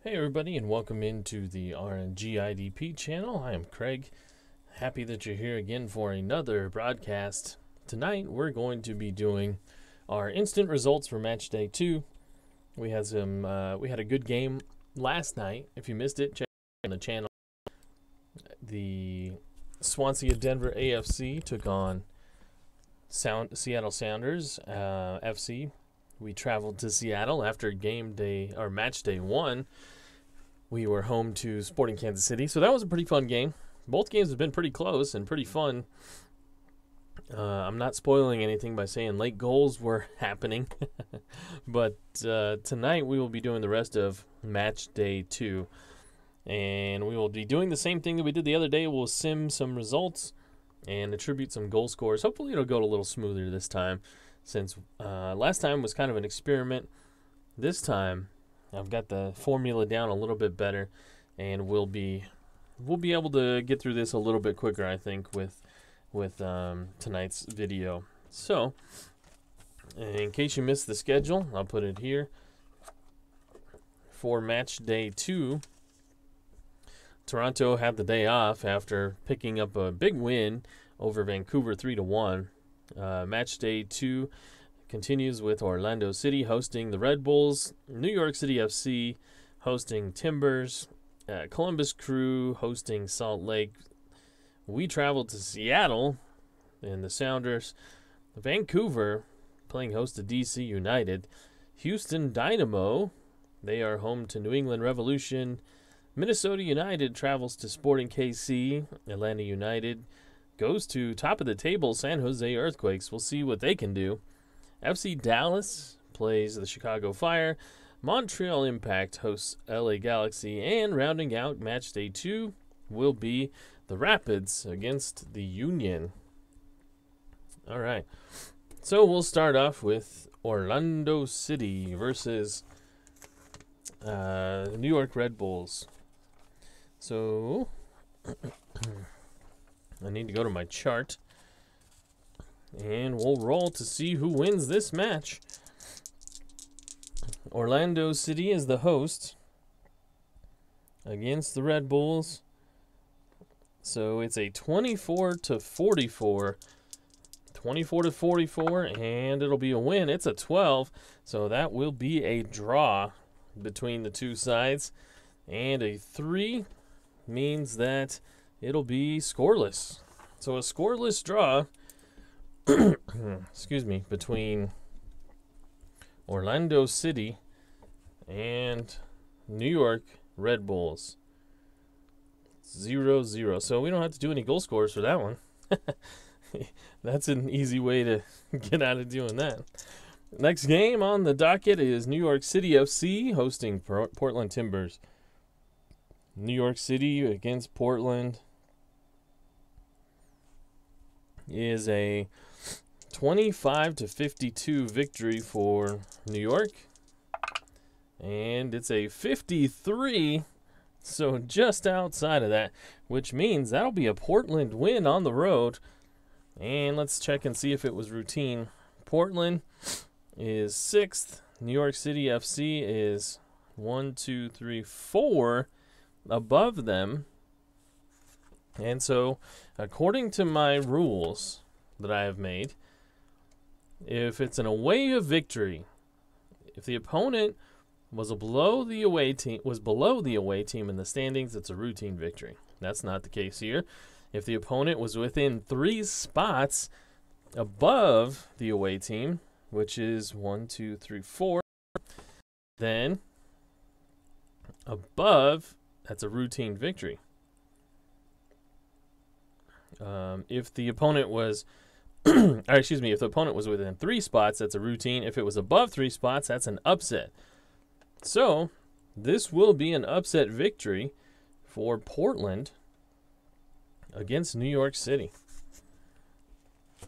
Hey everybody, and welcome into the RNG IDP channel. I am Craig. Happy that you're here again for another broadcast. Tonight we're going to be doing our instant results for match day 2. We had a good game last night. If you missed it, check on the channel. The Swansea Denver AFC took on Seattle Sounders FC. We traveled to Seattle after match day 1. We were home to Sporting Kansas City, so that was a pretty fun game. Both games have been pretty close and pretty fun. I'm not spoiling anything by saying late goals were happening, but tonight we will be doing the rest of match day 2, and we will be doing the same thing that we did the other day. We'll sim some results and attribute some goal scores. Hopefully it'll go a little smoother this time, since last time was kind of an experiment. This time I've got the formula down a little bit better, and we'll be able to get through this a little bit quicker, I think, with tonight's video. So, in case you missed the schedule, I'll put it here. For match day 2, Toronto had the day off after picking up a big win over Vancouver 3-1. Match day 2 continues with Orlando City hosting the Red Bulls, New York City FC hosting Timbers, Columbus Crew hosting Salt Lake. We traveled to Seattle and the Sounders, Vancouver playing host to DC United, Houston Dynamo, they are home to New England Revolution, Minnesota United travels to Sporting KC, Atlanta United goes to top of the table San Jose Earthquakes. We'll see what they can do. FC Dallas plays the Chicago Fire. Montreal Impact hosts LA Galaxy. And rounding out match day 2 will be the Rapids against the Union. All right. So we'll start off with Orlando City versus New York Red Bulls. So I need to go to my chart, and we'll roll to see who wins this match. Orlando City is the host against the Red Bulls. So it's a 24-44. 24-44, and it'll be a win. It's a 12, so that will be a draw between the two sides. And a 3 means that it'll be scoreless. So a scoreless draw excuse me, between Orlando City and New York Red Bulls. 0-0. So we don't have to do any goal scores for that one. That's an easy way to get out of doing that. Next game on the docket is New York City FC hosting Portland Timbers. New York City against Portland is a 25-52 victory for New York, and it's a 53, so just outside of that, which means that'll be a Portland win on the road. And let's check and see if it was routine. Portland is 6th. New York City FC is 4 above them. And so, according to my rules that I have made, if it's an away victory, if the opponent was below the away team in the standings, it's a routine victory. That's not the case here. If the opponent was within 3 spots above the away team, which is 4, then above, that's a routine victory. If the opponent was if the opponent was within 3 spots, that's a routine. If it was above 3 spots, that's an upset. So this will be an upset victory for Portland against New York City.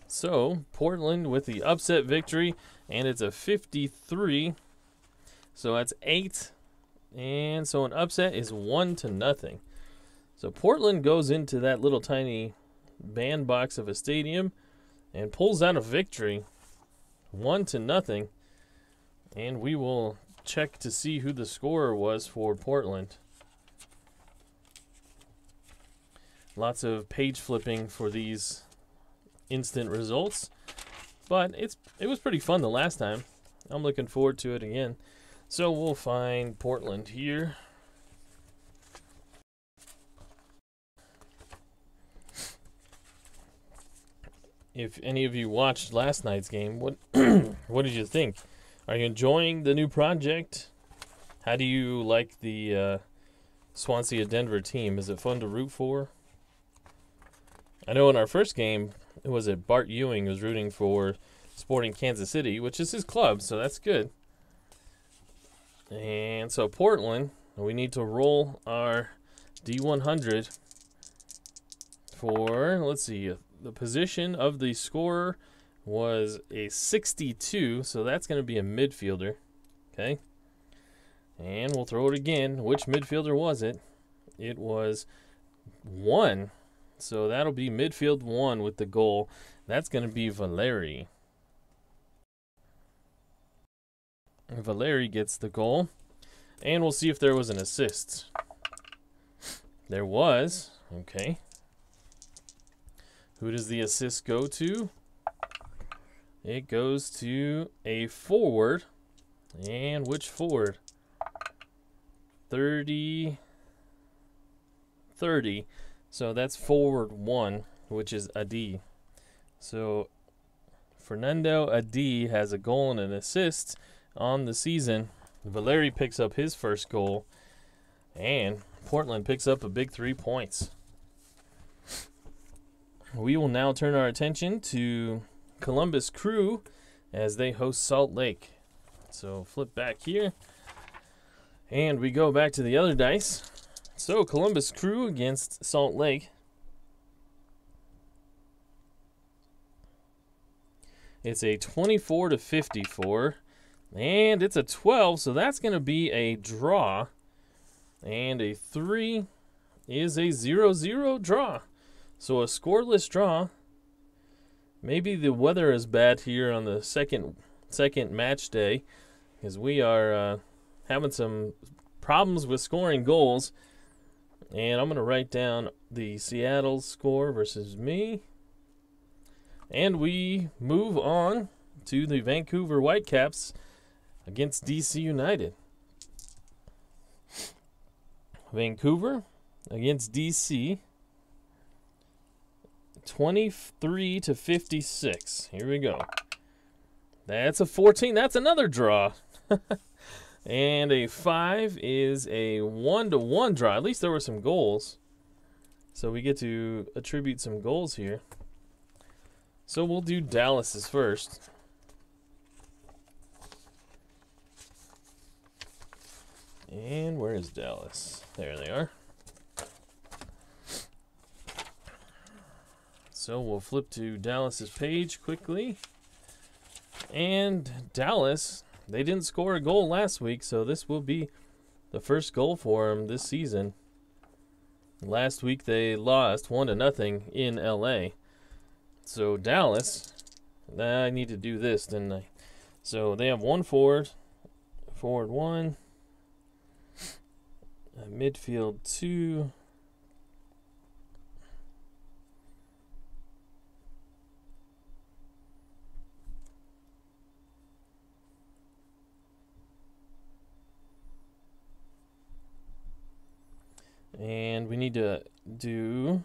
So Portland with the upset victory, and it's a 53. So that's 8, and so an upset is 1-0. So Portland goes into that little tiny bandbox of a stadium and pulls out a victory, 1-0, and we will check to see who the scorer was for Portland. Lots of page flipping for these instant results, but it was pretty fun the last time. I'm looking forward to it again. So we'll find Portland here. If any of you watched last night's game, what what did you think? Are you enjoying the new project? How do you like the Swansea Denver team? Is it fun to root for? I know in our first game, Bart Ewing was rooting for Sporting Kansas City, which is his club, so that's good. And so Portland, we need to roll our D100 for, let's see, the position of the scorer was a 62, so that's going to be a midfielder. Okay. And we'll throw it again. Which midfielder was it? It was 1. So that'll be midfield 1 with the goal. That's going to be Valeri. Valeri gets the goal. And we'll see if there was an assist. There was. Okay. Who does the assist go to? It goes to a forward. And which forward? 30. So that's forward 1, which is Adi. So Fernando Adi has a goal and an assist on the season. Valeri picks up his first goal. And Portland picks up a big 3 points. We will now turn our attention to Columbus Crew as they host Salt Lake. So flip back here. And we go back to the other dice. So Columbus Crew against Salt Lake. It's a 24-54. And it's a 12, so that's going to be a draw. And a 3 is a 0-0 draw. So a scoreless draw. Maybe the weather is bad here on the second match day, because we are having some problems with scoring goals. And I'm going to write down the Seattle score versus me. And we move on to the Vancouver Whitecaps against DC United. Vancouver against DC. 23-56. Here we go. That's a 14. That's another draw. And a 5 is a 1-1 draw. At least there were some goals. So we get to attribute some goals here. So we'll do Dallas's first. And where is Dallas? There they are. So we'll flip to Dallas's page quickly. And Dallas, they didn't score a goal last week, so this will be the first goal for them this season. Last week they lost 1-0 in LA. So Dallas, I need to do this, didn't I? So they have one forward, forward 1, midfield 2, and we need to do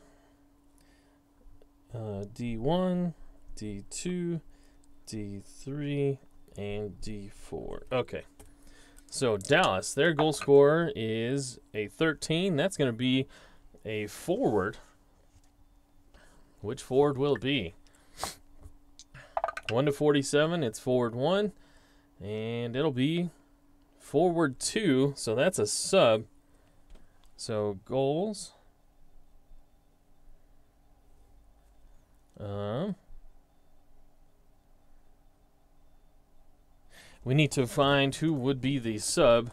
D1, D2, D3, and D4. Okay. So Dallas, their goal scorer is a 13. That's going to be a forward. Which forward will it be? 1-47, it's forward 1. And it'll be forward 2. So that's a sub. So goals. We need to find who would be the sub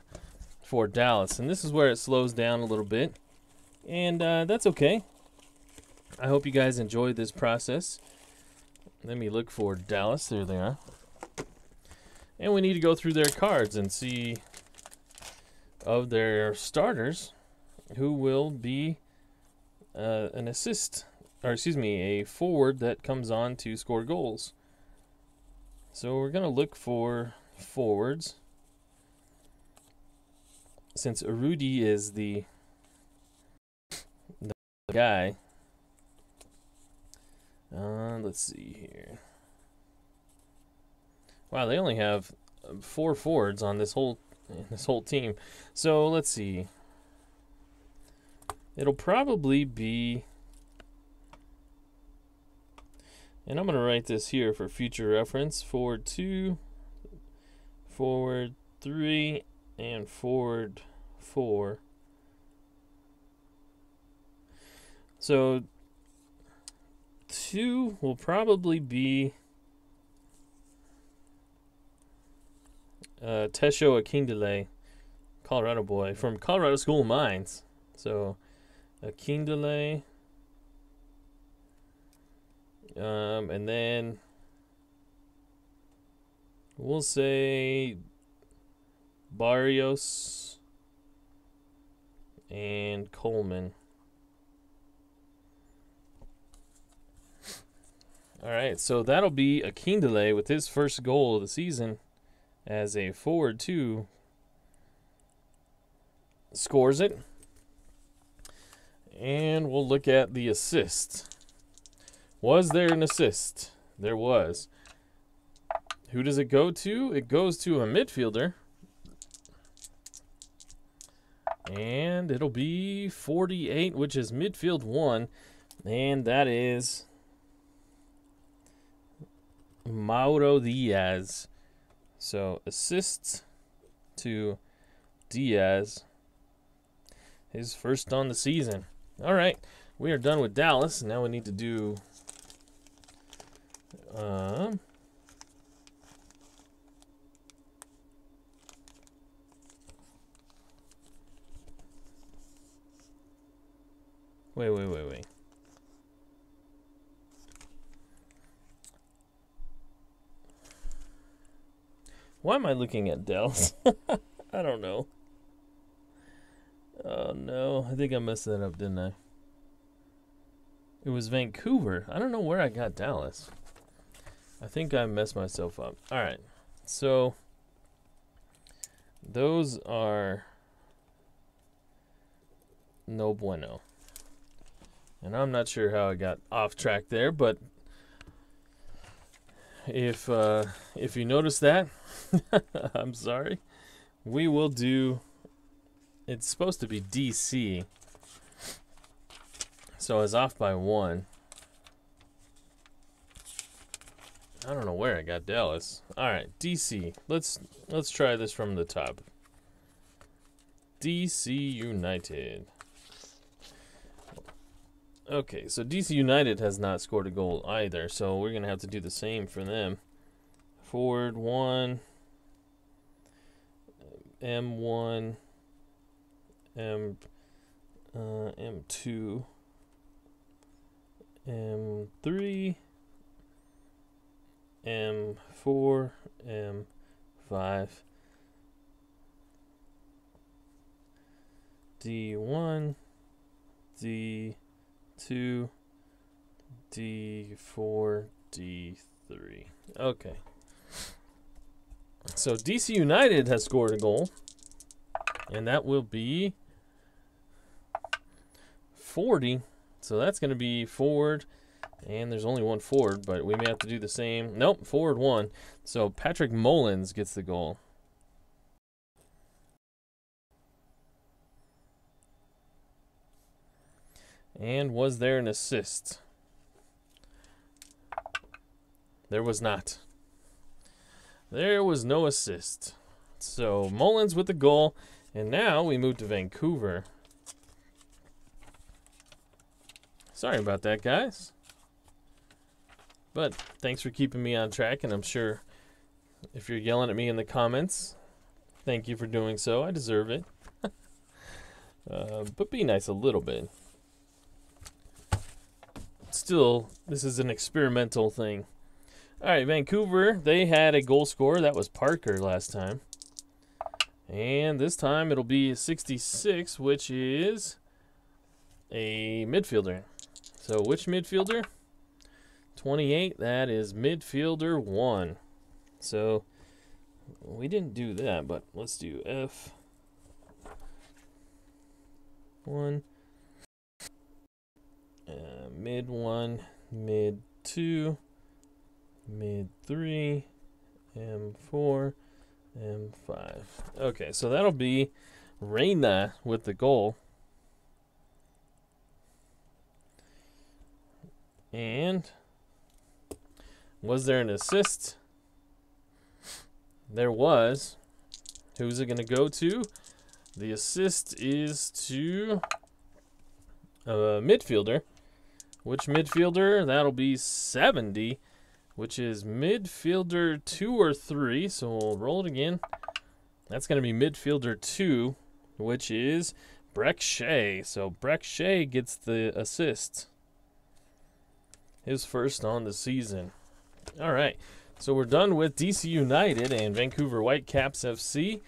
for Dallas. And this is where it slows down a little bit. And that's okay. I hope you guys enjoyed this process. Let me look for Dallas. There they are. And we need to go through their cards and see of their starters who will be an assist, or excuse me, a forward that comes on to score goals. So we're going to look for forwards. Since Urruti is the guy, let's see here. Wow, they only have 4 forwards on this whole team. So let's see. It'll probably be, and I'm going to write this here for future reference, forward 2, forward 3, and forward 4. So 2 will probably be Tesho Akindele, Colorado boy from Colorado School of Mines. So Akindele, and then we'll say Barrios and Coleman. All right, so that'll be Akindele with his first goal of the season as a forward 2. Scores it. And we'll look at the assist. Was there an assist? There was. Who does it go to? It goes to a midfielder. And it'll be 48, which is midfield 1. And that is Mauro Diaz. So assists to Diaz. His first on the season. All right, we are done with Dallas. Now we need to do wait. Why am I looking at Dallas? I don't know. Oh no, I think I messed that up, didn't I? It was Vancouver. I don't know where I got Dallas. I think I messed myself up. Alright, so those are no bueno. And I'm not sure how I got off track there, but if you notice that, I'm sorry. We will do, it's supposed to be DC. So I was off by 1. I don't know where I got Dallas. Alright, DC. Let's try this from the top. DC United. Okay, so DC United has not scored a goal either, so we're going to have to do the same for them. Forward 1, M1, M2, M3, M4, M5, D1, D2, D4, D3. Okay. So DC United has scored a goal. And that will be 40. So that's going to be forward. And there's only one forward, but we may have to do the same. Nope, forward 1. So Patrick Mullins gets the goal. And was there an assist? There was not. There was no assist. So Mullins with the goal. And now we move to Vancouver. Sorry about that, guys. But thanks for keeping me on track. And I'm sure if you're yelling at me in the comments, thank you for doing so. I deserve it. But be nice a little bit. Still, this is an experimental thing. All right, Vancouver, they had a goal scorer. That was Parker last time. And this time it'll be 66, which is a midfielder. So which midfielder? 28, that is midfielder 1. So we didn't do that, but let's do F1, mid 1, mid 2, mid 3, M4, M5. Okay, so that'll be Reina with the goal. And was there an assist? There was. Who's it going to go to? The assist is to a midfielder. Which midfielder? That'll be 70, which is midfielder 2 or 3. So we'll roll it again. That's going to be midfielder 2, which is Breck Shea. So Breck Shea gets the assist. His first on the season. All right. So we're done with DC United and Vancouver Whitecaps FC.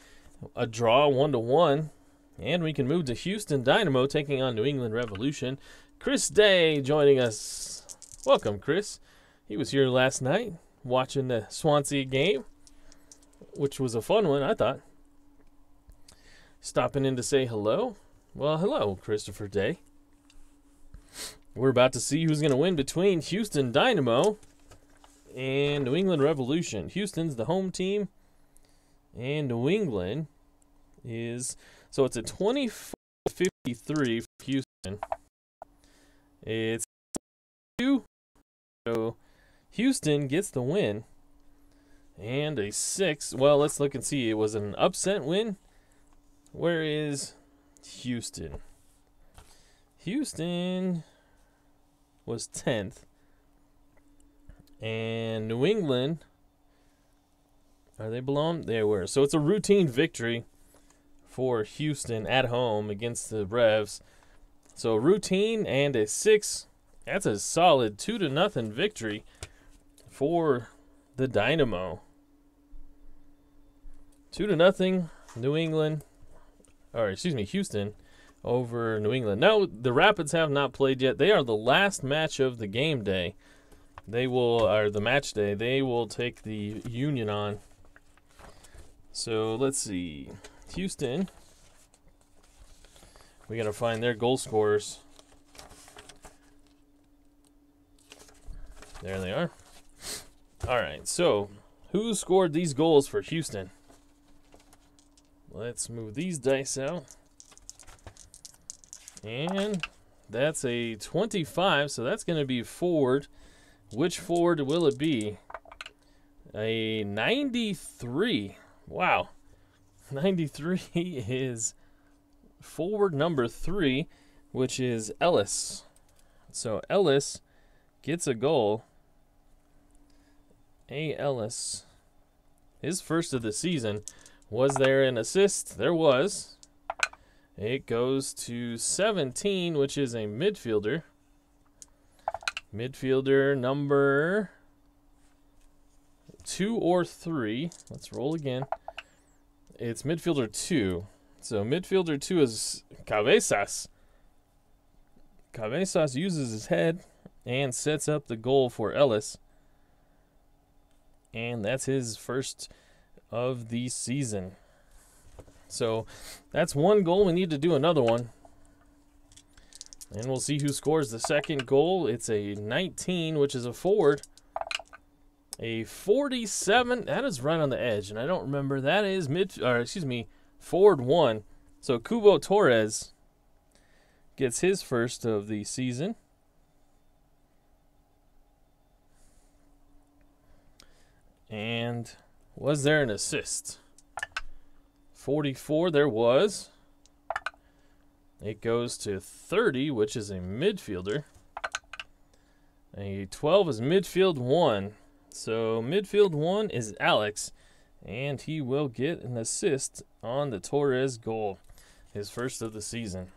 A draw 1-1. And we can move to Houston Dynamo taking on New England Revolution. Chris Day joining us. Welcome, Chris. He was here last night watching the Swansea game, which was a fun one, I thought. Stopping in to say hello. Well, hello, Christopher Day. We're about to see who's going to win between Houston Dynamo and New England Revolution. Houston's the home team, and New England is... So it's a 24-53 for Houston. It's 2. So Houston gets the win. And a 6. Well, let's look and see. It was an upset win. Where is Houston? Houston was 10th. And New England, are they below? They were. So it's a routine victory for Houston at home against the Revs. So routine and a 6. That's a solid 2-0 victory for the Dynamo. 2-0 New England, or excuse me, Houston over New England. Now, the Rapids have not played yet. They are the last match of the game day. They will, or the match day, they will take the Union on. So let's see. Houston, we got to find their goal scorers. There they are. All right, so who scored these goals for Houston? Let's move these dice out. And that's a 25, so that's going to be forward. Which forward will it be? A 93. Wow. 93 is forward number 3, which is Ellis. So Ellis gets a goal. A. Ellis. His first of the season. Was there an assist? There was. It goes to 17, which is a midfielder. Midfielder number 2 or 3. Let's roll again. It's midfielder 2. So midfielder 2 is Cabezas. Cabezas uses his head and sets up the goal for Ellis. And that's his first of the season. So that's one goal. We need to do another one. And we'll see who scores the second goal. It's a 19, which is a forward. A 47, that is right on the edge, and I don't remember. That is forward 1. So Cubo Torres gets his first of the season. And was there an assist? 44, there was. It goes to 30, which is a midfielder. A 12 is midfield 1. So midfield 1 is Alex, and he will get an assist on the Torres goal, his first of the season.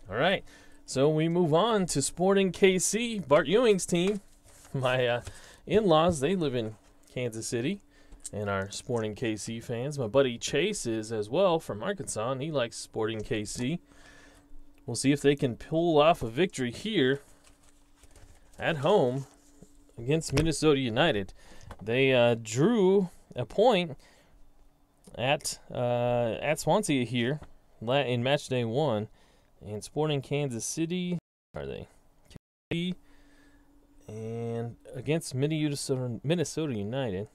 All right, so we move on to Sporting KC, Bart Ewing's team. My in-laws, they live in Kansas City. and our Sporting KC fans. My buddy Chase is as well from Arkansas, and he likes Sporting KC. We'll see if they can pull off a victory here at home against Minnesota United. They drew a point at Swansea here in Matchday 1, and Sporting Kansas City are they? And against Minnesota United,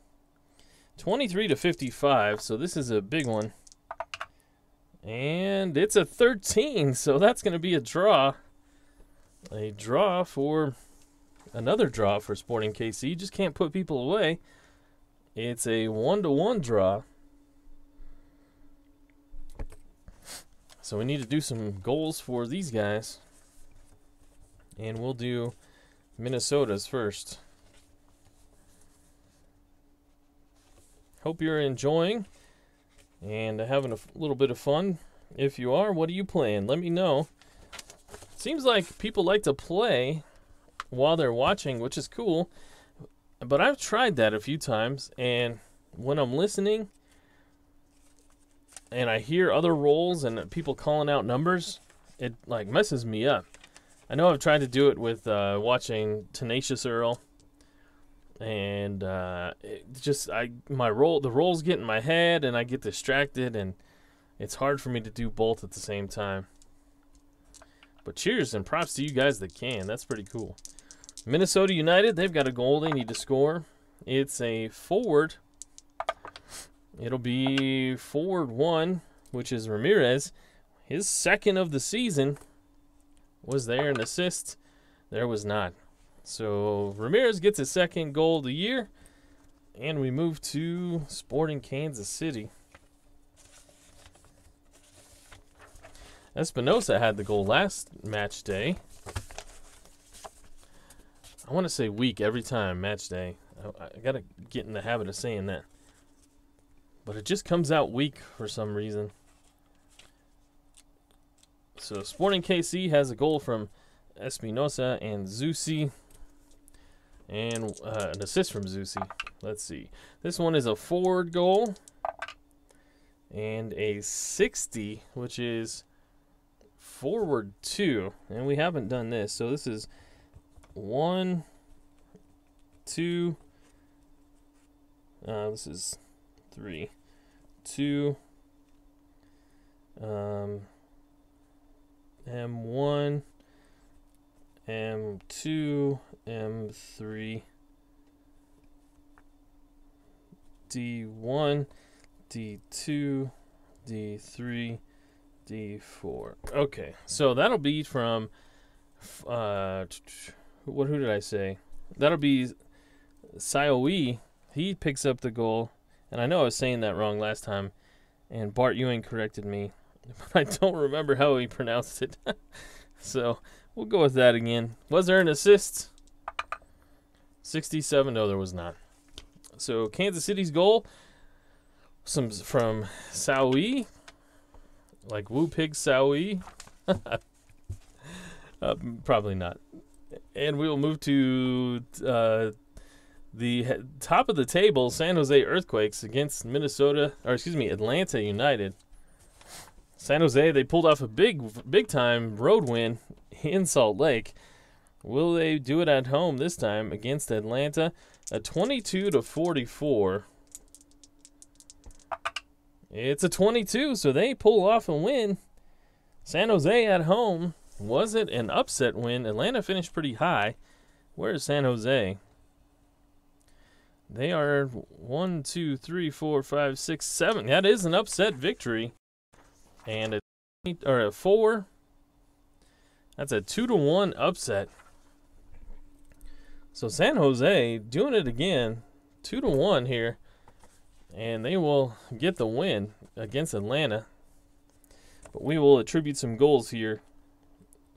23-55. So this is a big one, and it's a 13. So that's going to be a draw. Another draw for Sporting KC. Just can't put people away. It's a 1-1 draw. So we need to do some goals for these guys. And we'll do Minnesota's first. Hope you're enjoying and having a little bit of fun. If you are, what are you playing? Let me know. Seems like people like to play while they're watching, which is cool. But I've tried that a few times, and when I'm listening and I hear other roles and people calling out numbers, it like messes me up. I know I've tried to do it with watching Tenacious Earl, and the roles get in my head and I get distracted, and it's hard for me to do both at the same time. But cheers and props to you guys that can. That's pretty cool. Minnesota United, they've got a goal they need to score. It's a forward. It'll be forward 1, which is Ramirez. His second of the season. Was there an assist? There was not. So Ramirez gets his second goal of the year. And we move to Sporting Kansas City. Espinosa had the goal last match day. I want to say week every time, match day. I got to get in the habit of saying that. But it just comes out weak for some reason. So Sporting KC has a goal from Espinosa and Zusi. And an assist from Zusi. Let's see. This one is a forward goal. And a 60, which is forward 2. And we haven't done this. So this is 1, 2. This is 3, 2. M1, M2, M3, D1, D2, D3, D4. Okay, so that'll be from who did I say? That'll be Sioe. He picks up the goal, and I know I was saying that wrong last time, and Bart Ewing corrected me, but I don't remember how he pronounced it. So we'll go with that again. Was there an assist? 67. No, there was not. So Kansas City's goal, some from Sioe, like Woo Pig Sioe. Probably not. And we will move to the top of the table, San Jose Earthquakes against Atlanta United. San Jose, they pulled off a big time road win in Salt Lake. Will they do it at home this time against Atlanta? A 22-44. It's a 22, so they pull off a win. San Jose at home. Was it an upset win? Atlanta finished pretty high. Where's San Jose? They are 1, 2, 3, 4, 5, 6, 7. That is an upset victory. And a 4. That's a 2-1 upset. So San Jose doing it again, 2-1 here, and they will get the win against Atlanta. But we will attribute some goals here.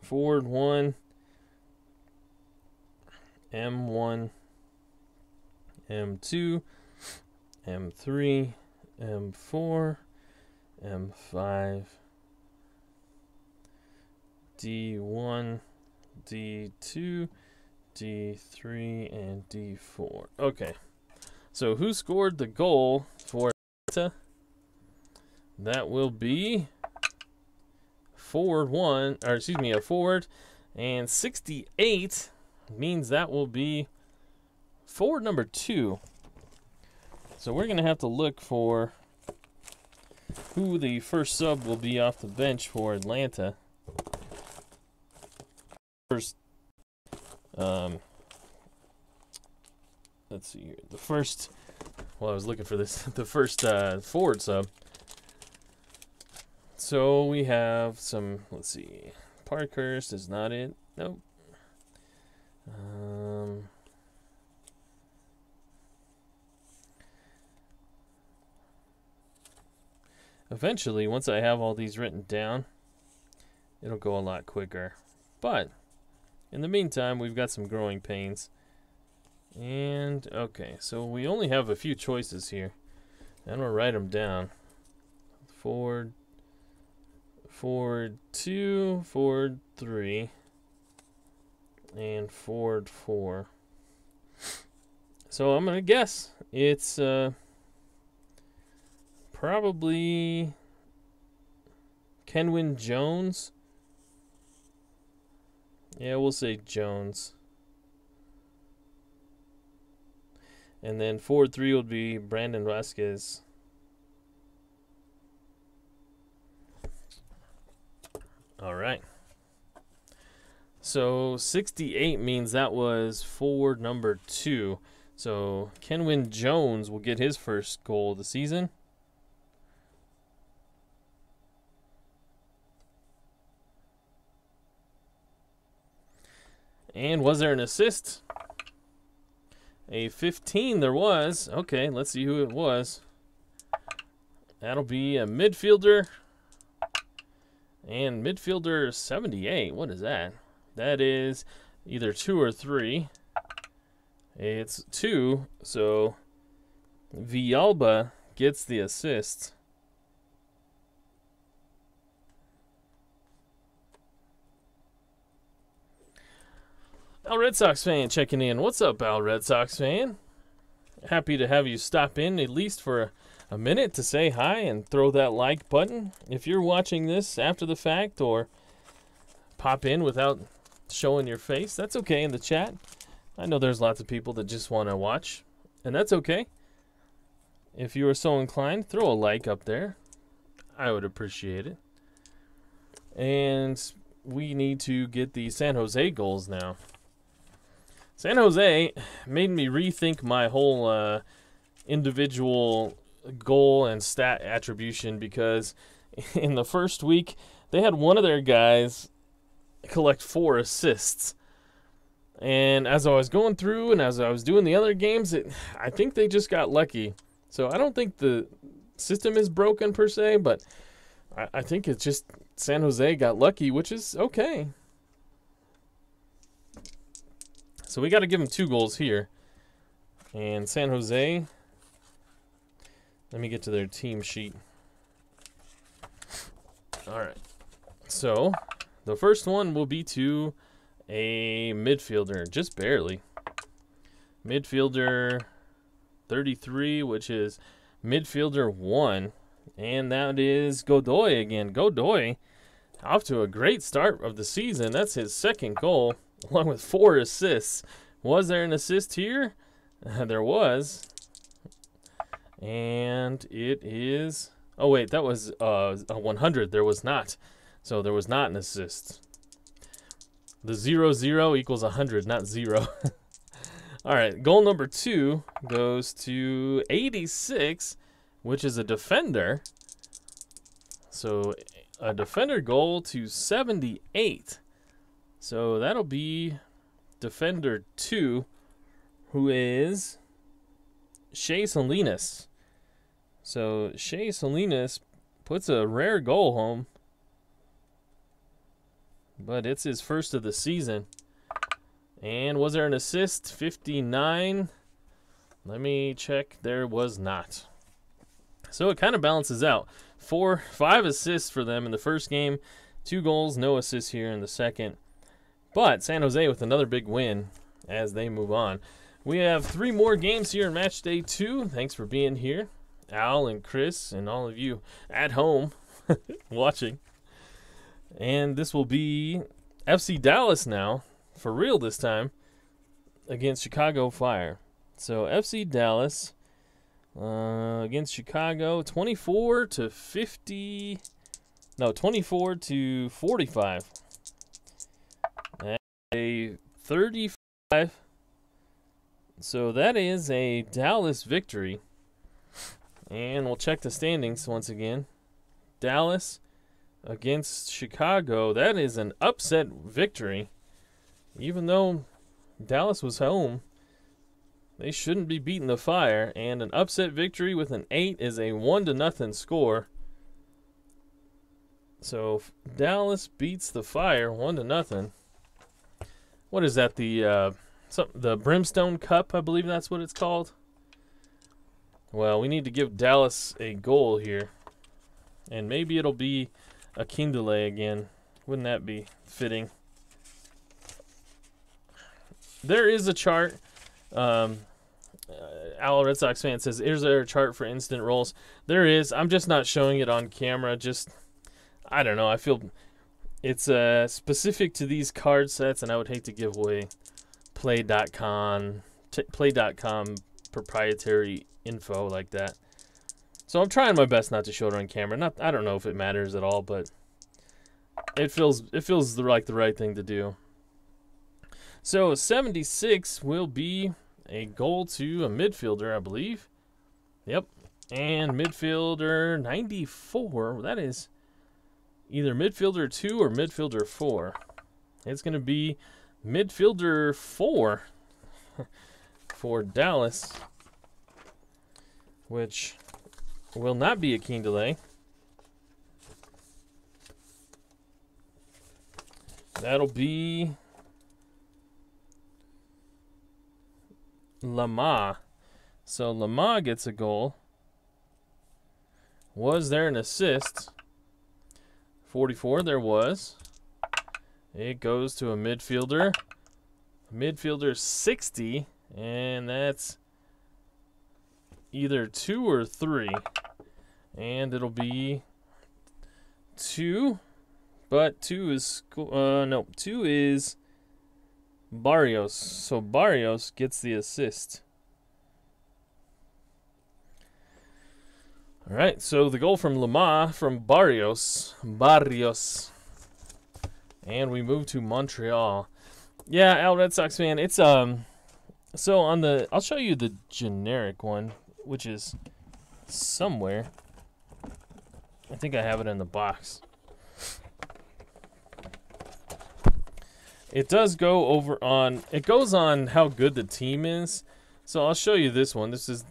Forward 1, M1, M2, M3, M4, M5, D1, D2, D3, and D4. Okay. So who scored the goal for Atlanta? That will be a forward, and 68 means that will be forward number 2. So we're going to have to look for who the first sub will be off the bench for Atlanta. First, let's see here. The first, well, I was looking for this. The first forward sub. So we have some, let's see. Parkhurst is not it. Nope. Eventually, once I have all these written down, it'll go a lot quicker. But in the meantime, we've got some growing pains. And, okay, so we only have a few choices here. I'm going to write them down. Forward 2, forward 3, and forward 4. So I'm going to guess it's probably Kenwin Jones. Yeah, we'll say Jones. And then forward 3 would be Brandon Vasquez. All right. So 68 means that was forward number 2. So Kenwin Jones will get his first goal of the season. And was there an assist? A 15 there was. Okay, let's see who it was. That'll be a midfielder. And midfielder 78. What is that? That is either 2 or 3. It's 2. So Villalba gets the assist. Al Red Sox fan checking in. What's up, Al Red Sox fan? Happy to have you stop in at least for a minute to say hi and throw that like button. If you're watching this after the fact or pop in without showing your face, that's okay in the chat. I know there's lots of people that just want to watch, and that's okay. If you are so inclined, throw a like up there. I would appreciate it. And we need to get the San Jose goals now. San Jose made me rethink my whole individual goal and stat attribution, because in the first week they had one of their guys collect 4 assists. And as I was going through and as I was doing the other games, I think they just got lucky. So I don't think the system is broken per se, but I think it's just San Jose got lucky, which is okay. So we got to give them 2 goals here. And San Jose, let me get to their team sheet. All right. So the first one will be to a midfielder, just barely. Midfielder 33, which is midfielder 1. And that is Godoy again. Godoy off to a great start of the season. That's his second goal, along with 4 assists. Was there an assist here? There was. And it is... Oh, wait, that was a 100. There was not. So there was not an assist. The 0-0 equals 100, not 0. All right, goal number 2 goes to 86, which is a defender. So a defender goal to 78. So that'll be defender 2, who is Shea Salinas. So Shea Salinas puts a rare goal home, but it's his first of the season. And was there an assist? 59. Let me check. There was not. So it kind of balances out. 5 assists for them in the first game. 2 goals, no assists here in the second. But San Jose with another big win as they move on. We have 3 more games here in Match Day 2. Thanks for being here, Al and Chris and all of you at home watching. And this will be FC Dallas now, for real this time, against Chicago Fire. So FC Dallas against Chicago, 24 to 45. And a 35. So that is a Dallas victory. And we'll check the standings once again. Dallas against Chicago. That is an upset victory. Even though Dallas was home, they shouldn't be beating the Fire. And an upset victory with an 8 is a 1-0 score. So Dallas beats the Fire 1-0. What is that? The Brimstone Cup, I believe that's what it's called. Well, we need to give Dallas a goal here. And maybe it'll be a Kindle again. Wouldn't that be fitting? There is a chart. Al Red Sox fan says, is there a chart for instant rolls? There is. I'm just not showing it on camera. I don't know. I feel it's specific to these card sets, and I would hate to give away Play.com proprietary info like that. So I'm trying my best not to show it on camera. I don't know if it matters at all, but it feels like the right thing to do. So 76 will be a goal to a midfielder, I believe. Yep. And midfielder 94, that is either midfielder 2 or midfielder 4. It's going to be midfielder 4 for Dallas, which will not be a Kindle. That'll be Lama. So Lama gets a goal. Was there an assist? 44, there was. It goes to a midfielder. Midfielder 60, and that's either 2 or 3. And it'll be 2, but 2 is no, 2 is Barrios. So Barrios gets the assist. All right, so the goal from Lama from Barrios. And we move to Montreal. Yeah, Al Red Sox fan, it's so on the I'll show you the generic one, which is somewhere. I think I have it in the box. It does go over on, it goes on how good the team is. So I'll show you this one. This is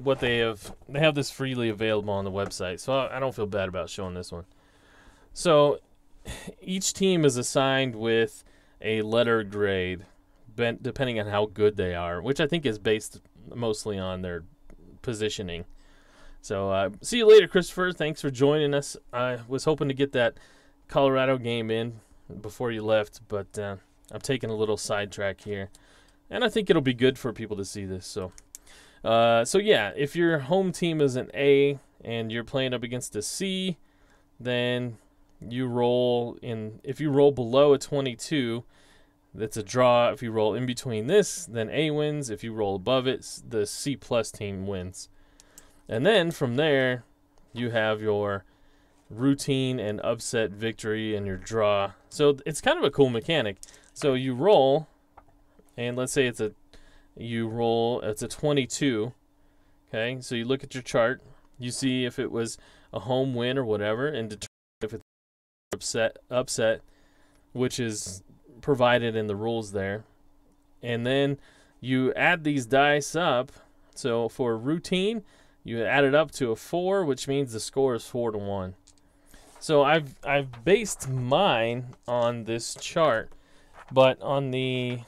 what they have. They have this freely available on the website. So I don't feel bad about showing this one. So each team is assigned with a letter grade depending on how good they are, which I think is based mostly on their positioning. So see you later, Christopher. Thanks for joining us. I was hoping to get that Colorado game in before you left, but I'm taking a little sidetrack here, and I think it'll be good for people to see this. So yeah, if your home team is an A and you're playing up against a C, then you roll in. If you roll below a 22, that's a draw. If you roll in between this, then A wins. If you roll above it, the C plus team wins. And then from there, you have your routine and upset victory and your draw. So it's kind of a cool mechanic. So you roll, and let's say it's a 22. Okay, so you look at your chart, you see if it was a home win or whatever, and determine if it's upset, which is provided in the rules there. And then you add these dice up. So for routine, you add it up to a 4, which means the score is 4-1. So I've based mine on this chart, but on the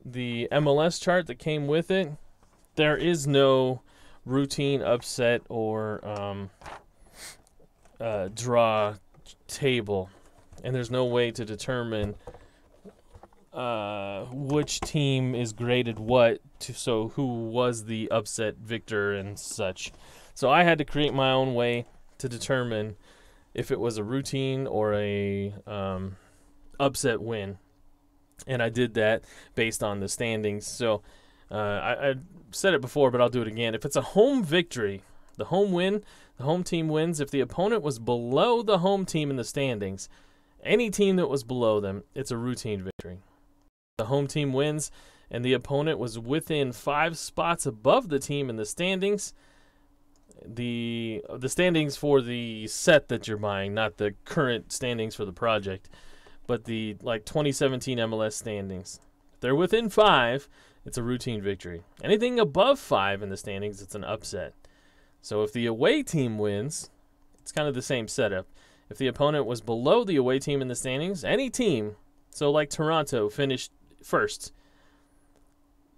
MLS chart that came with it, there is no routine, upset, or draw table, and there's no way to determine which team is graded what, so who was the upset victor and such. So I had to create my own way to determine if it was a routine or a upset win. And I did that based on the standings. So I said it before, but I'll do it again. If it's a home victory, the home win, the home team wins. If the opponent was below the home team in the standings, any team that was below them, it's a routine victory. The home team wins, and the opponent was within 5 spots above the team in the standings. The standings for the set that you're buying, not the current standings for the project, but the 2017 MLS standings. If they're within 5, it's a routine victory. Anything above 5 in the standings, it's an upset. So if the away team wins, it's kind of the same setup. If the opponent was below the away team in the standings, any team, so like Toronto finished first,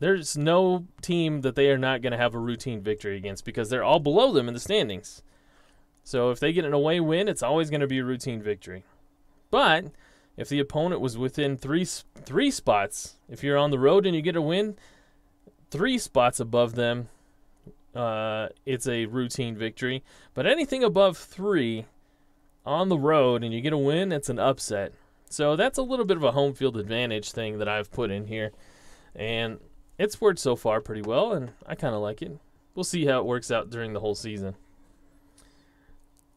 there's no team that they are not going to have a routine victory against because they're all below them in the standings. So if they get an away win, it's always going to be a routine victory. But if the opponent was within three spots, if you're on the road and you get a win, 3 spots above them, it's a routine victory. But anything above 3 on the road and you get a win, it's an upset. So that's a little bit of a home field advantage thing that I've put in here. And it's worked so far pretty well, and I kind of like it. We'll see how it works out during the whole season.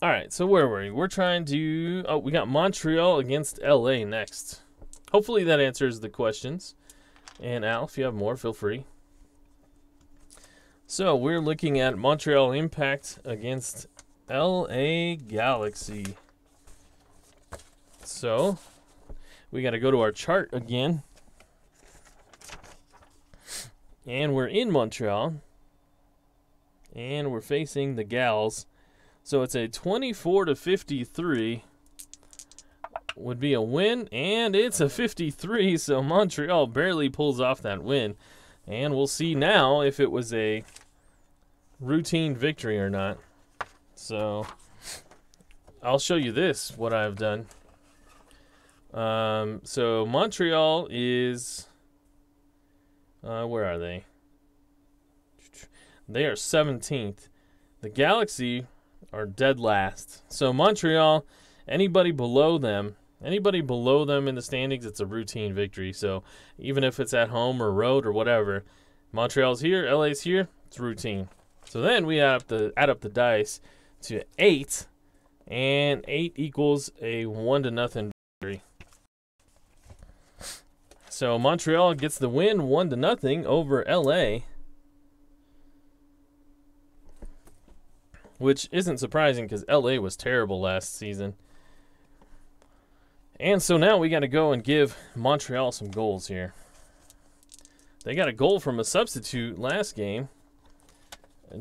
All right, so where were we? We're trying to... Oh, we got Montreal against LA next. Hopefully that answers the questions. And Al, if you have more, feel free. So we're looking at Montreal Impact against LA Galaxy. So we got to go to our chart again. And we're in Montreal. And we're facing the Gals. So it's a 24-53 would be a win, and it's a 53, so Montreal barely pulls off that win. And we'll see now if it was a routine victory or not. So I'll show you this, what I've done. So Montreal is, where are they? They are 17th. The Galaxy are dead last. So Montreal, anybody below them in the standings, it's a routine victory. So even if it's at home or road or whatever, Montreal's here, LA's here, it's routine. So then we add up the dice to 8, and 8 equals a 1-0 victory. So Montreal gets the win 1-0 over LA. Which isn't surprising because LA was terrible last season. And so now we got to go and give Montreal some goals here. They got a goal from a substitute last game.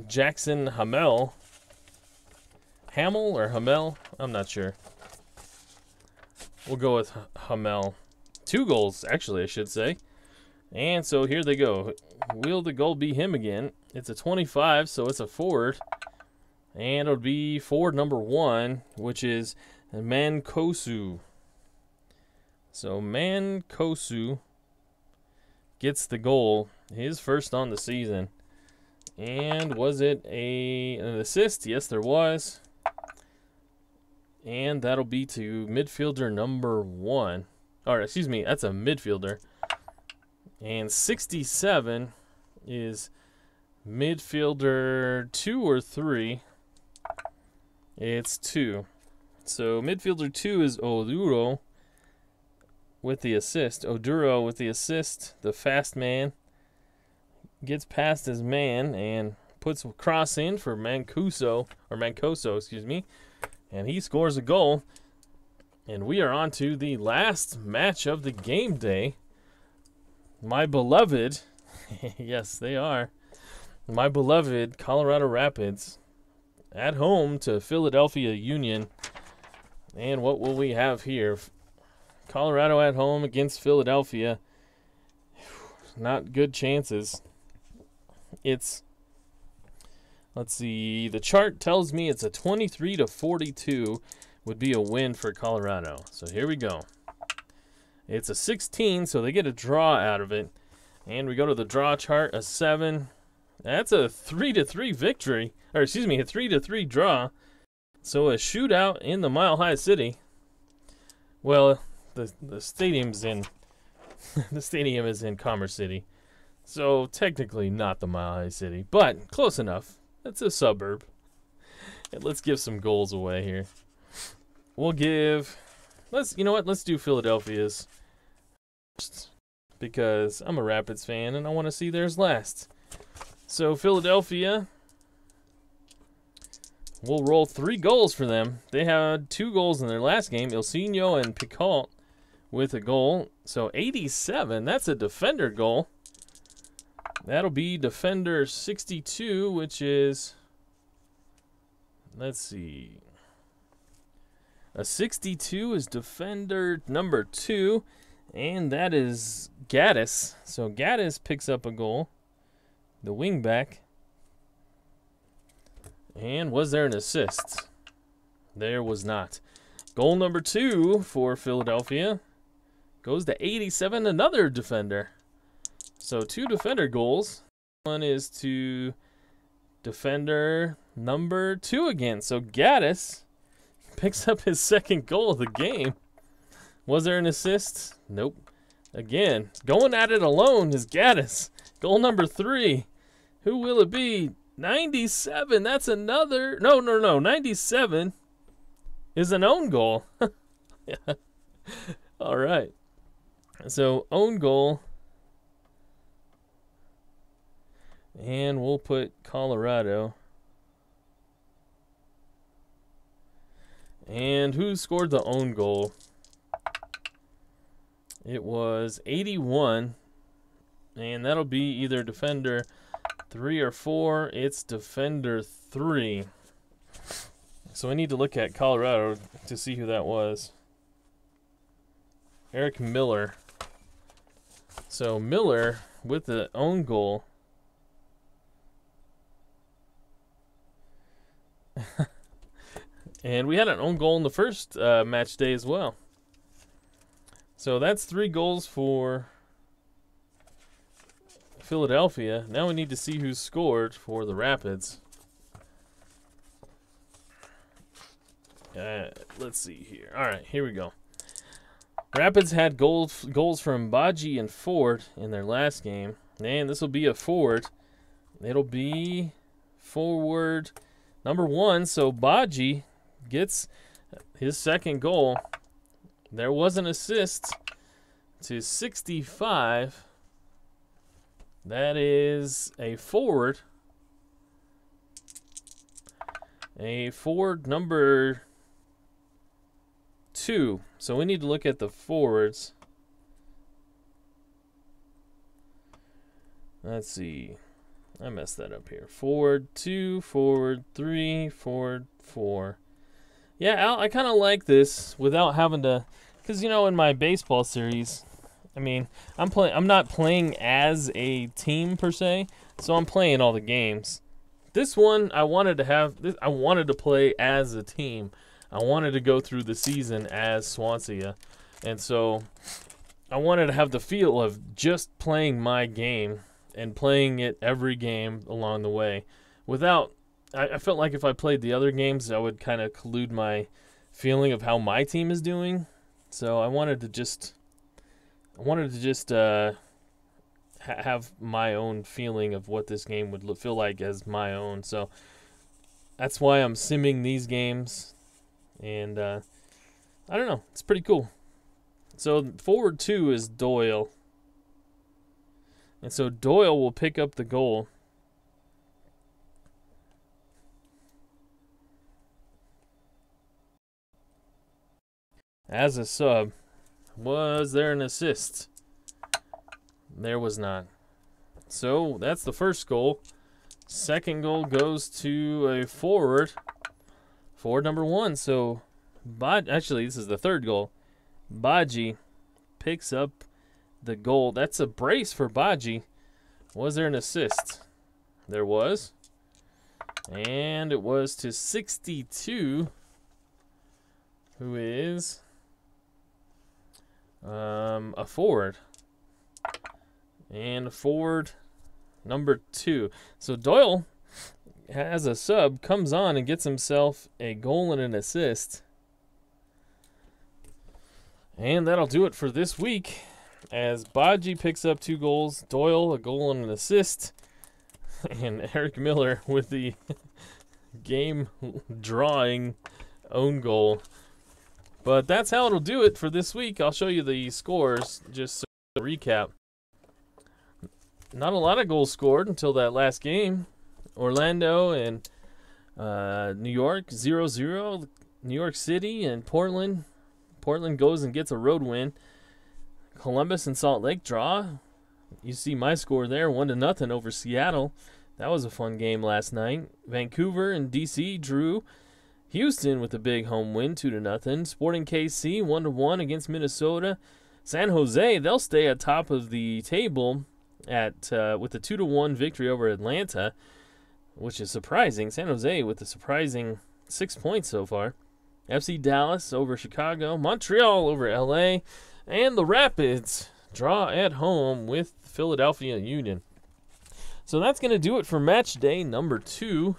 Jackson Hamel. Hamel or Hamel? I'm not sure. We'll go with Hamel. 2 goals, actually, I should say. And so here they go. Will the goal be him again? It's a 25, so it's a forward. And it'll be forward number 1, which is Mankosu. So Mankosu gets the goal, his first on the season. And was it an assist? Yes, there was. And that'll be to midfielder number 1. Or, excuse me, that's a midfielder. And 67 is midfielder 2 or 3. It's 2. So midfielder 2 is Oduro with the assist. Oduro with the assist. The fast man gets past his man and puts a cross in for Mancoso, excuse me. And he scores a goal. And we are on to the last match of the game day. My beloved, yes, they are. My beloved Colorado Rapids at home to Philadelphia Union. And what will we have here? Colorado at home against Philadelphia. Not good chances. Let's see, the chart tells me it's a 23-42 would be a win for Colorado. So here we go. It's a 16, so they get a draw out of it. And we go to the draw chart, a 7. That's a 3-3 victory. Or excuse me, a 3-3 draw. So a shootout in the Mile High City. Well, the stadium's in the stadium is in Commerce City. So technically not the Mile High City, but close enough. It's a suburb. And let's give some goals away here. We'll give you know what? Let's do Philadelphia's first, because I'm a Rapids fan and I want to see theirs last. So Philadelphia, we'll roll 3 goals for them. They had 2 goals in their last game. Ilsinho and Picault with a goal. So 87, that's a defender goal. That'll be defender 62, which is, let's see. A 62 is defender number 2, and that is Gaddis. So Gaddis picks up a goal, the wingback. And was there an assist? There was not. Goal number 2 for Philadelphia goes to 87, another defender. So 2 defender goals. One is to defender number 2 again. So Gaddis picks up his 2nd goal of the game. Was there an assist? Nope. Again, going at it alone is Gaddis. Goal number 3. Who will it be? 97. That's another. No. 97 is an own goal. Yeah. All right. So own goal. And we'll put Colorado. And who scored the own goal? It was 81. And that'll be either defender 3 or 4. It's defender 3. So I need to look at Colorado to see who that was. Eric Miller. So Miller with the own goal. And we had an own goal in the first match day as well. So that's 3 goals for Philadelphia. Now we need to see who scored for the Rapids. Let's see here. All right, here we go. Rapids had goals from Baji and Ford in their last game. And this will be a forward. It'll be forward number 1. So Baji gets his 2nd goal. There was an assist to 65. That is a forward. A forward number 2. So we need to look at the forwards. Let's see. I messed that up here. Forward 2, forward 3, forward 4. Yeah, Al, I kind of like this without having to, because, you know, in my baseball series, I mean, I'm not playing as a team per se, so I'm playing all the games. This one, I wanted to play as a team. I wanted to go through the season as Swansea, and so I wanted to have the feel of just playing my game and playing it every game along the way without. I felt like if I played the other games, I would kind of collude my feeling of how my team is doing. So I wanted to just have my own feeling of what this game would feel like as my own. So that's why I'm simming these games, and I don't know, it's pretty cool. So forward 2 is Doyle, and so Doyle will pick up the goal. As a sub. Was there an assist? There was not. So that's the first goal. 2nd goal goes to a forward. Forward number 1. So, actually, this is the 3rd goal. Baji picks up the goal. That's a brace for Baji. Was there an assist? There was. And it was to 62, who is a forward. And a forward number 2. So Doyle, as a sub, comes on and gets himself a goal and an assist. And that'll do it for this week, as Badji picks up 2 goals, Doyle a goal and an assist, and Eric Miller with the game-drawing own goal. But that's how it'll do it for this week. I'll show you the scores, just so to recap. Not a lot of goals scored until that last game. Orlando and New York 0-0. New York City and Portland. Portland goes and gets a road win. Columbus and Salt Lake draw. You see my score there, 1-0 over Seattle. That was a fun game last night. Vancouver and DC drew. Houston with a big home win, 2-0. Sporting KC 1-1 against Minnesota. San Jose, they'll stay at top of the table at with a 2-1 victory over Atlanta, which is surprising. San Jose with a surprising 6 points so far. FC Dallas over Chicago. Montreal over LA. And the Rapids draw at home with Philadelphia Union. So that's going to do it for match day number 2.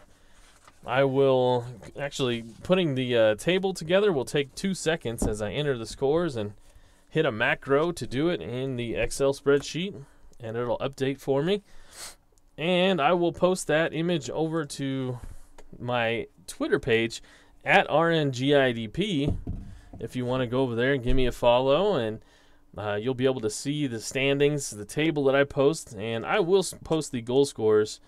I will actually, putting the table together will take 2 seconds as I enter the scores and hit a macro to do it in the Excel spreadsheet, and it'll update for me. And I will post that image over to my Twitter page at RNGIDP if you want to go over there and give me a follow, and you'll be able to see the standings, the table that I post, and I will post the goal scores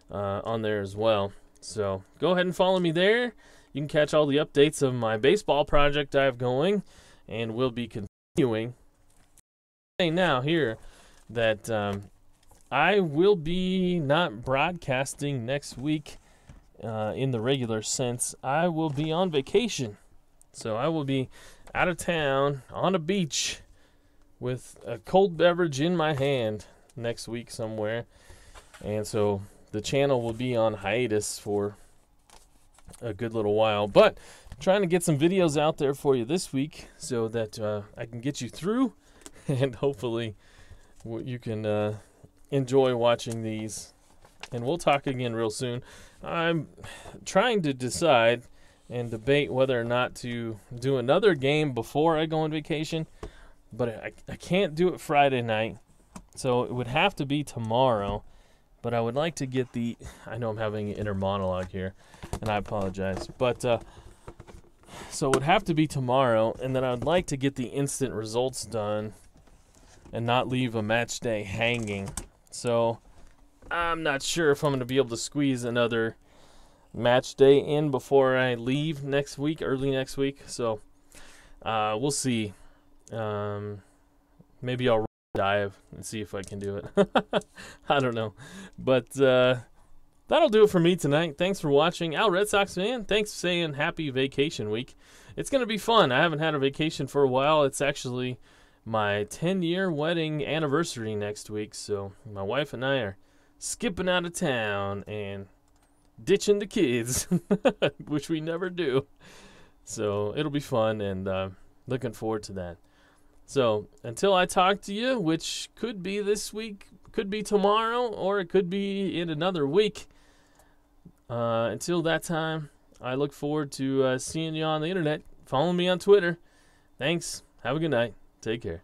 on there as well. So go ahead and follow me there. You can catch all the updates of my baseball project I have going, and we'll be continuing. Now here that I will be not broadcasting next week in the regular sense. I will be on vacation. So I will be out of town on a beach with a cold beverage in my hand next week somewhere. And so the channel will be on hiatus for a good little while. But trying to get some videos out there for you this week so that I can get you through, and hopefully you can enjoy watching these. And we'll talk again real soon. I'm trying to decide and debate whether or not to do another game before I go on vacation, but I can't do it Friday night, so it would have to be tomorrow. But I would like to get the, I know I'm having an inner monologue here, and I apologize, but so it would have to be tomorrow, and then I would like to get the instant results done and not leave a match day hanging. So I'm not sure if I'm going to be able to squeeze another match day in before I leave next week, early next week. So we'll see. Maybe I'll dive and see if I can do it. I don't know. But that'll do it for me tonight. Thanks for watching. Al Red Sox fan, thanks for saying happy vacation week. It's going to be fun. I haven't had a vacation for a while. It's actually my 10-year wedding anniversary next week. So my wife and I are skipping out of town and ditching the kids, which we never do. So it'll be fun, and looking forward to that. So until I talk to you, which could be this week, could be tomorrow, or it could be in another week. Until that time, I look forward to seeing you on the internet. Follow me on Twitter. Thanks. Have a good night. Take care.